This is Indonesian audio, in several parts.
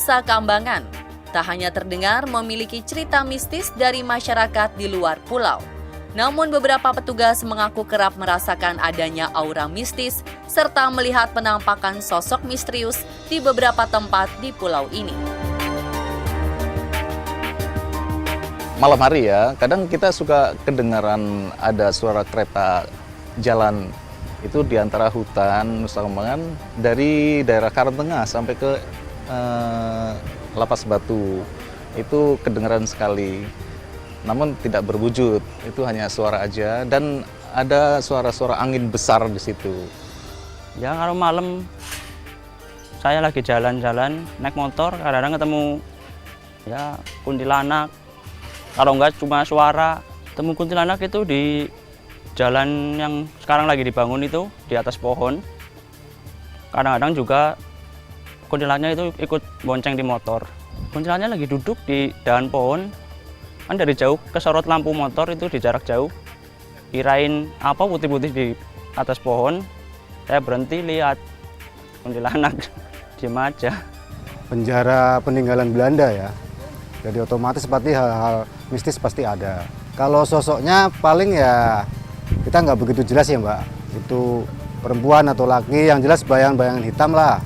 Nusa Kambangan tak hanya terdengar memiliki cerita mistis dari masyarakat di luar pulau. Namun beberapa petugas mengaku kerap merasakan adanya aura mistis serta melihat penampakan sosok misterius di beberapa tempat di pulau ini. Malam hari ya, kadang kita suka kedengaran ada suara kereta jalan itu di antara hutan Nusa Kambangan dari daerah Karangtengah sampai ke Lapas Batu. Itu kedengaran sekali. Namun tidak berwujud, itu hanya suara aja dan ada suara-suara angin besar di situ. Ya kalau malam saya lagi jalan-jalan naik motor, kadang-kadang ketemu ya kuntilanak. Kalau enggak cuma suara, temu kuntilanak itu di jalan yang sekarang lagi dibangun itu di atas pohon. Kadang-kadang juga kuntilanaknya itu ikut bonceng di motor. Kuntilanaknya lagi duduk di dahan pohon. Kan dari jauh kesorot lampu motor itu di jarak jauh. Kirain apa putih-putih di atas pohon. Saya berhenti lihat kuntilanak, diem aja. Penjara peninggalan Belanda ya. Jadi otomatis seperti hal-hal mistis pasti ada. Kalau sosoknya paling ya kita nggak begitu jelas ya Mbak. Itu perempuan atau laki, yang jelas bayangan-bayangan hitam lah.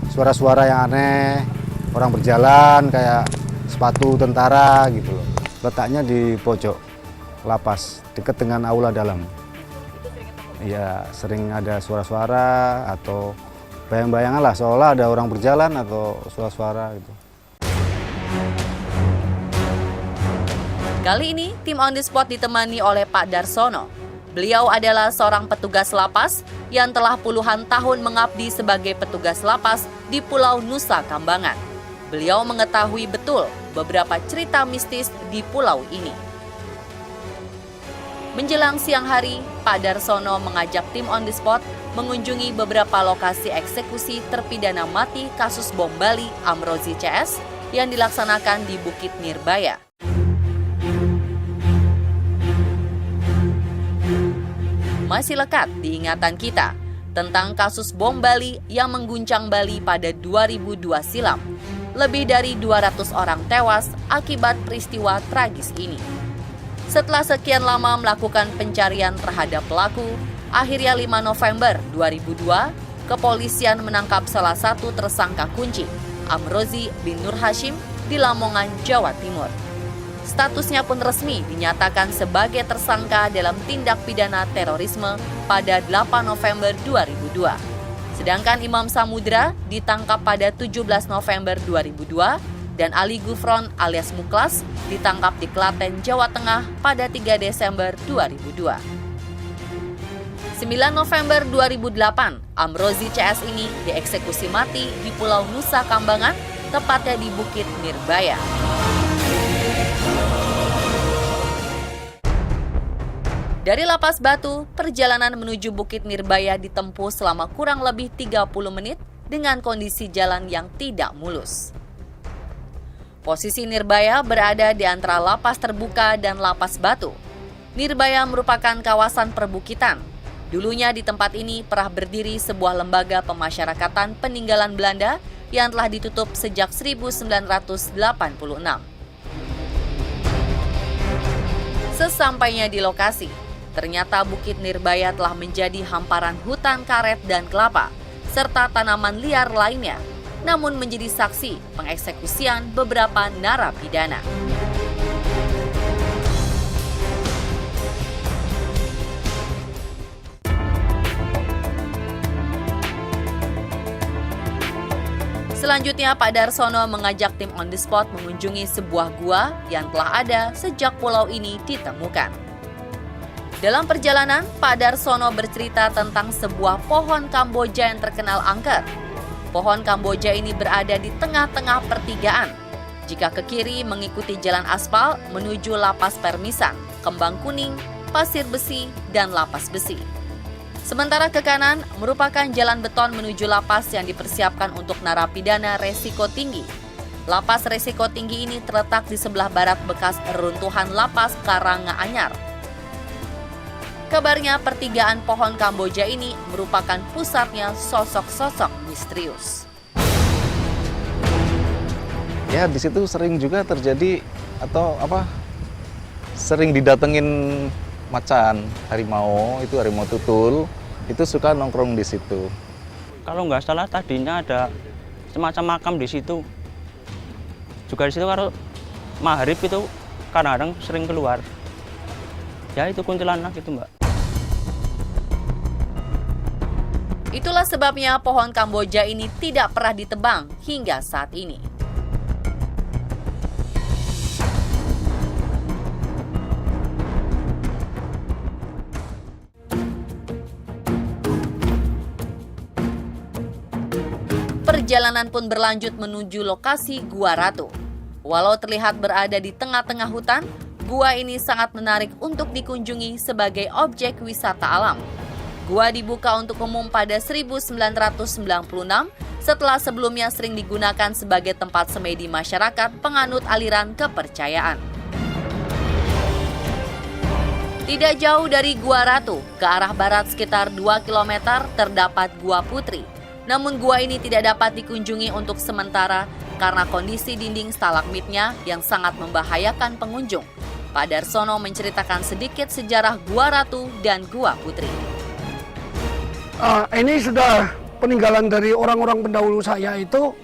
Suara-suara yang aneh, orang berjalan kayak sepatu tentara gitu loh. Letaknya di pojok lapas, dekat dengan aula dalam. Iya, sering ada suara-suara atau bayang-bayangan lah, seolah ada orang berjalan atau suara-suara gitu. Kali ini, tim On The Spot ditemani oleh Pak Darsono. Beliau adalah seorang petugas lapas yang telah puluhan tahun mengabdi sebagai petugas lapas di Pulau Nusa Kambangan. Beliau mengetahui betul beberapa cerita mistis di pulau ini. Menjelang siang hari, Pak Darsono mengajak tim On The Spot mengunjungi beberapa lokasi eksekusi terpidana mati kasus bom Bali Amrozi CS yang dilaksanakan di Bukit Nirbaya. Masih lekat di ingatan kita tentang kasus bom Bali yang mengguncang Bali pada 2002 silam. Lebih dari 200 orang tewas akibat peristiwa tragis ini. Setelah sekian lama melakukan pencarian terhadap pelaku, akhirnya 5 November 2002, kepolisian menangkap salah satu tersangka kunci, Amrozi bin Nur Hashim, di Lamongan, Jawa Timur. Statusnya pun resmi dinyatakan sebagai tersangka dalam tindak pidana terorisme pada 8 November 2002. Sedangkan Imam Samudra ditangkap pada 17 November 2002 dan Ali Gufron alias Muklas ditangkap di Klaten, Jawa Tengah pada 3 Desember 2002. 9 November 2008, Amrozi CS ini dieksekusi mati di Pulau Nusa Kambangan, tepatnya di Bukit Nirbaya. Dari Lapas Batu, perjalanan menuju Bukit Nirbaya ditempuh selama kurang lebih 30 menit dengan kondisi jalan yang tidak mulus. Posisi Nirbaya berada di antara lapas terbuka dan Lapas Batu. Nirbaya merupakan kawasan perbukitan. Dulunya di tempat ini pernah berdiri sebuah lembaga pemasyarakatan peninggalan Belanda yang telah ditutup sejak 1986. Sesampainya di lokasi, ternyata Bukit Nirbaya telah menjadi hamparan hutan karet dan kelapa, serta tanaman liar lainnya, namun menjadi saksi pengeksekusian beberapa narapidana. Selanjutnya, Pak Darsono mengajak tim On The Spot mengunjungi sebuah gua yang telah ada sejak pulau ini ditemukan. Dalam perjalanan, Pak Darsono bercerita tentang sebuah pohon Kamboja yang terkenal angker. Pohon Kamboja ini berada di tengah-tengah pertigaan. Jika ke kiri mengikuti jalan aspal menuju Lapas Permisan, Kembang Kuning, Pasir Besi, dan Lapas Besi. Sementara ke kanan merupakan jalan beton menuju lapas yang dipersiapkan untuk narapidana resiko tinggi. Lapas resiko tinggi ini terletak di sebelah barat bekas reruntuhan Lapas Karanganyar. Kabarnya pertigaan pohon Kamboja ini merupakan pusatnya sosok-sosok misterius. Ya di situ sering juga terjadi atau sering didatengin macan, harimau tutul, itu suka nongkrong di situ. Kalau nggak salah tadinya ada semacam makam di situ. Juga di situ kalau maghrib itu kadang-kadang sering keluar. Ya itu kuntilanak itu, Mbak. Itulah sebabnya pohon Kamboja ini tidak pernah ditebang hingga saat ini. Perjalanan pun berlanjut menuju lokasi Gua Ratu. Walau terlihat berada di tengah-tengah hutan, gua ini sangat menarik untuk dikunjungi sebagai objek wisata alam. Gua dibuka untuk umum pada 1996 setelah sebelumnya sering digunakan sebagai tempat semedi masyarakat penganut aliran kepercayaan. Tidak jauh dari Gua Ratu, ke arah barat sekitar 2 km terdapat Gua Putri. Namun gua ini tidak dapat dikunjungi untuk sementara karena kondisi dinding stalagmitnya yang sangat membahayakan pengunjung. Pak Darsono menceritakan sedikit sejarah Gua Ratu dan Gua Putri. Ini sudah peninggalan dari orang-orang pendahulu saya itu.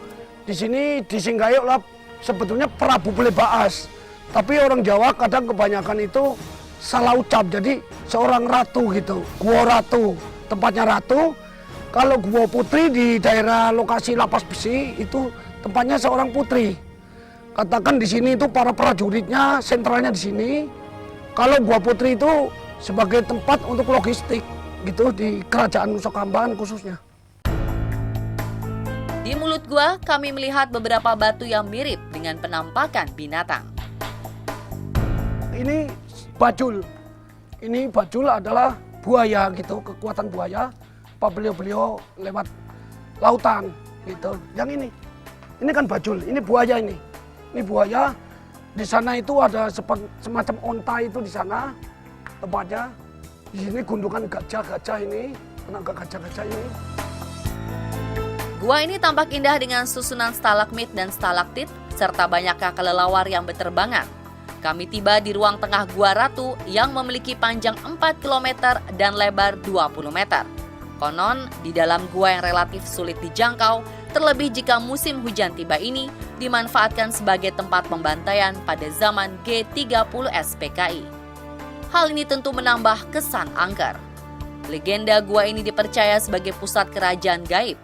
Di sini disinggahi oleh sebetulnya Prabu Pelebaas. Tapi orang Jawa kadang kebanyakan itu salah ucap. Jadi seorang ratu gitu, Gua Ratu, tempatnya ratu. Kalau Gua Putri di daerah lokasi Lapas Besi itu tempatnya seorang putri. Katakan di sini itu para prajuritnya sentralnya di sini. Kalau Gua Putri itu sebagai tempat untuk logistik gitu di Kerajaan Nusa Kambangan khususnya. Di mulut gua kami melihat beberapa batu yang mirip dengan penampakan binatang. Ini bajul. Ini bajul adalah buaya gitu, kekuatan buaya. Beliau lewat lautan gitu. Yang ini kan bajul, ini buaya ini. Ini buaya. Di sana itu ada semacam onta itu di sana tempatnya. Di sini gundukan gajah-gajah ini, tenaga gajah-gajah ini. Gua ini tampak indah dengan susunan stalagmit dan stalaktit serta banyaknya kelelawar yang berterbangan. Kami tiba di ruang tengah Gua Ratu yang memiliki panjang 4 km dan lebar 20 meter. Konon, di dalam gua yang relatif sulit dijangkau, terlebih jika musim hujan tiba ini, dimanfaatkan sebagai tempat pembantaian pada zaman G30 SPKI. Hal ini tentu menambah kesan angker. Legenda gua ini dipercaya sebagai pusat kerajaan gaib.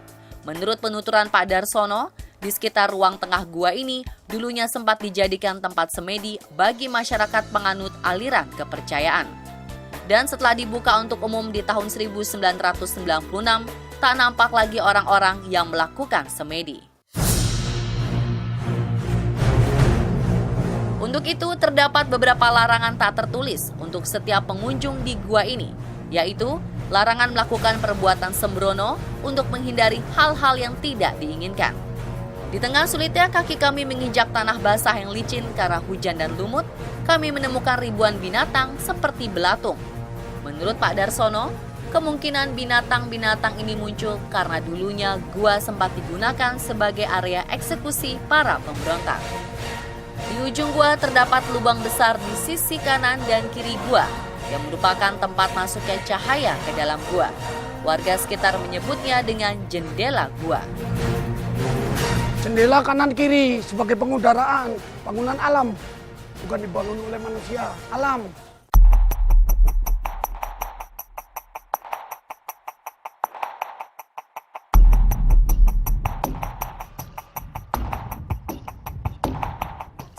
Menurut penuturan Pak Darsono, di sekitar ruang tengah gua ini dulunya sempat dijadikan tempat semedi bagi masyarakat penganut aliran kepercayaan. Dan setelah dibuka untuk umum di tahun 1996, tak nampak lagi orang-orang yang melakukan semedi. Untuk itu, terdapat beberapa larangan tak tertulis untuk setiap pengunjung di gua ini, yaitu larangan melakukan perbuatan sembrono untuk menghindari hal-hal yang tidak diinginkan. Di tengah sulitnya kaki kami menginjak tanah basah yang licin karena hujan dan lumut, kami menemukan ribuan binatang seperti belatung. Menurut Pak Darsono, kemungkinan binatang-binatang ini muncul karena dulunya gua sempat digunakan sebagai area eksekusi para pemberontak. Di ujung gua terdapat lubang besar di sisi kanan dan kiri gua yang merupakan tempat masuknya cahaya ke dalam gua. Warga sekitar menyebutnya dengan jendela gua. Jendela kanan kiri sebagai pengudaraan, bangunan alam, bukan dibangun oleh manusia, alam.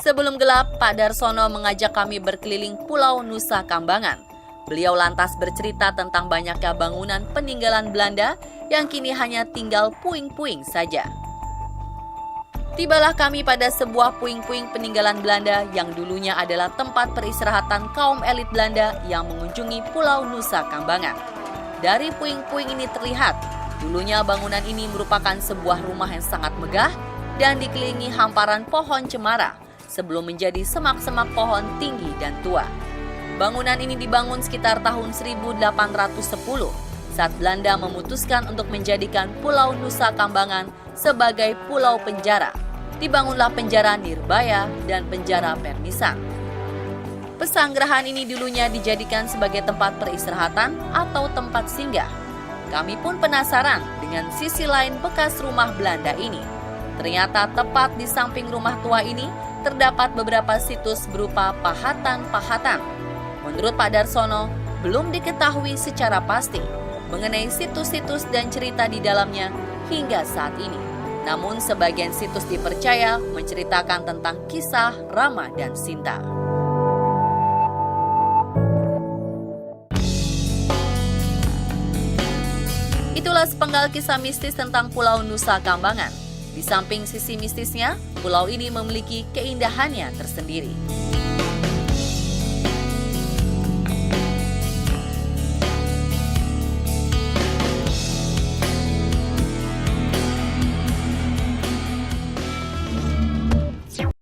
Sebelum gelap, Pak Darsono mengajak kami berkeliling Pulau Nusa Kambangan. Beliau lantas bercerita tentang banyaknya bangunan peninggalan Belanda yang kini hanya tinggal puing-puing saja. Tibalah kami pada sebuah puing-puing peninggalan Belanda yang dulunya adalah tempat peristirahatan kaum elit Belanda yang mengunjungi Pulau Nusa Kambangan. Dari puing-puing ini terlihat, dulunya bangunan ini merupakan sebuah rumah yang sangat megah dan dikelilingi hamparan pohon cemara sebelum menjadi semak-semak pohon tinggi dan tua. Bangunan ini dibangun sekitar tahun 1810 saat Belanda memutuskan untuk menjadikan Pulau Nusa Kambangan sebagai pulau penjara. dibangunlah penjara Nirbaya dan penjara Permisan. Pesanggrahan ini dulunya dijadikan sebagai tempat peristirahatan atau tempat singgah. Kami pun penasaran dengan sisi lain bekas rumah Belanda ini. Ternyata tepat di samping rumah tua ini terdapat beberapa situs berupa pahatan-pahatan. Menurut Pak Darsono, belum diketahui secara pasti mengenai situs-situs dan cerita di dalamnya hingga saat ini. Namun sebagian situs dipercaya menceritakan tentang kisah Rama dan Sinta. Itulah sepenggal kisah mistis tentang Pulau Nusa Kambangan. Di samping sisi mistisnya, pulau ini memiliki keindahannya tersendiri.